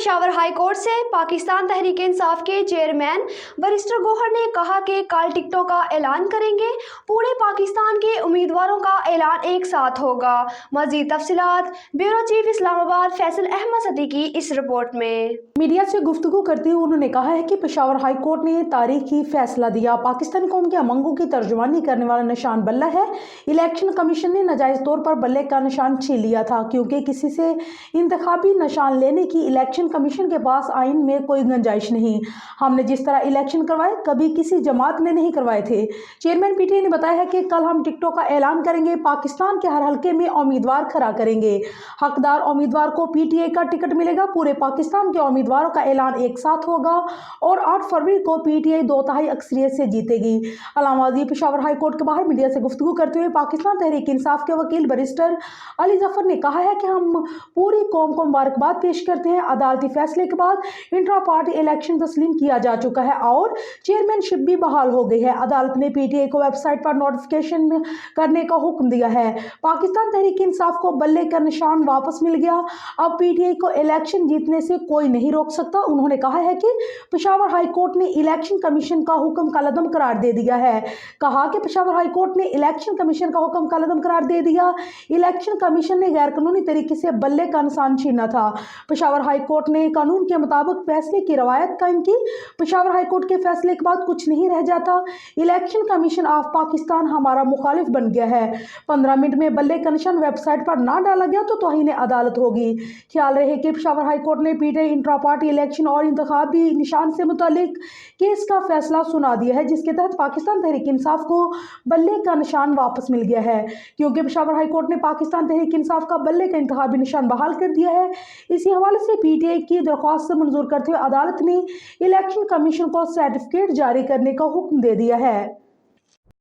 Peshawar high court से पाकिस्तान तहरीक इंसाफ के chairman barrister Gauhar ने कहा कि कल टिकटों का ऐलान करेंगे। पूरे पाकिस्तान के उम्मीदवारों का ऐलान एक साथ होगा। मजीद तफसीलात ब्यूरो चीफ इस्लामाबाद फैसल अहमद सदीकी इस रिपोर्ट में। मीडिया से गुफ्तगू करते हुए उन्होंने कहा है कि पेशावर हाई कोर्ट ने तारीखी फैसला दिया। पाकिस्तानी कौम के अमंगों की तर्जुमानी करने वाला निशान बल्ला है। इलेक्शन कमीशन ने नाजायज तौर पर बल्ले का निशान छीन लिया था, क्योंकि किसी से इंतखाबी निशान लेने की इलेक्शन कमीशन के पास आइन में कोई गुंजाइश नहीं। हमने जिस तरह इलेक्शन करवाए कभी किसी जमात ने नहीं करवाए थे। चेयरमैन पीटीआई ने बताया है कि कल हम टिकटों का ऐलान करेंगे। पाकिस्तान के हर हल्के में उम्मीदवार खड़ा करेंगे। हकदार उम्मीदवार को पीटीआई का टिकट मिलेगा। पूरे पाकिस्तान के उम्मीदवारों का ऐलान एक साथ होगा और 8 फरवरी को पीटीआई 2/3 अक्सरियत से जीतेगी। अलामादी पेशावर हाई कोर्ट के बाहर मीडिया से गुफ्तगू करते हुए पाकिस्तान तहरीक इंसाफ के वकील बैरिस्टर अली जफर ने कहा है कि हम पूरी कौम को मुबारकबाद पेश करते हैं। अदालती फैसले के बाद इंट्रा पार्टी इलेक्शन तस्लीम किया जा चुका है और चेयरमैनशिप भी बहाल हो गई है। अदालत ने पीटीआई को वेबसाइट पर नोटिफिकेशन करने का हुक्म दिया है। पाकिस्तान तहरीक इंसाफ को बल्ले का निशान वापस मिल गया। अब पीटीआई को इलेक्शन जीतने से कोई नहीं रोक सकता। उन्होंने कहा है कि पेशावर हाई कोर्ट ने इलेक्शन कमीशन का हुक्म कलअदम करार दे दिया है। कहा कि पेशावर हाई कोर्ट ने इलेक्शन कमीशन का हुक्म कलअदम करार दे दिया। इलेक्शन कमीशन ने गैर कानूनी तरीके से बल्ले का निशान छीना था। पेशावर हाई कोर्ट ने कानून के मुताबिक फैसले की रवायत कायम की। पेशावर हाई कोर्ट के फैसले के बाद कुछ नहीं रह जाता। इलेक्शन कमीशन ऑफ पाकिस्तान हमारा मुखालिफ बन गया है। 15 मिनट में बल्ले का निशान वेबसाइट पर ना डाला गया तो तौहीन अदालत होगी। ख्याल रहे कि पेशावर हाई कोर्ट ने पीटीआई इंट्रा पार्टी इलेक्शन और इंतखाबी निशान से मुतालिक केस का फैसला सुना दिया है, जिसके तहत पाकिस्तान तहरीक इंसाफ को बल्ले का निशान वापस मिल गया है। क्योंकि पेशावर हाई कोर्ट ने पाकिस्तान तहरीक इंसाफ का बल्ले का इंतखाबी निशान बहाल कर दिया है, इसी हवाले से पीटीआई की दरख्वास्त से मंजूर करते हुए अदालत ने इलेक्शन कमीशन को सर्टिफिकेट जारी करने का हुक्म दे दिया है।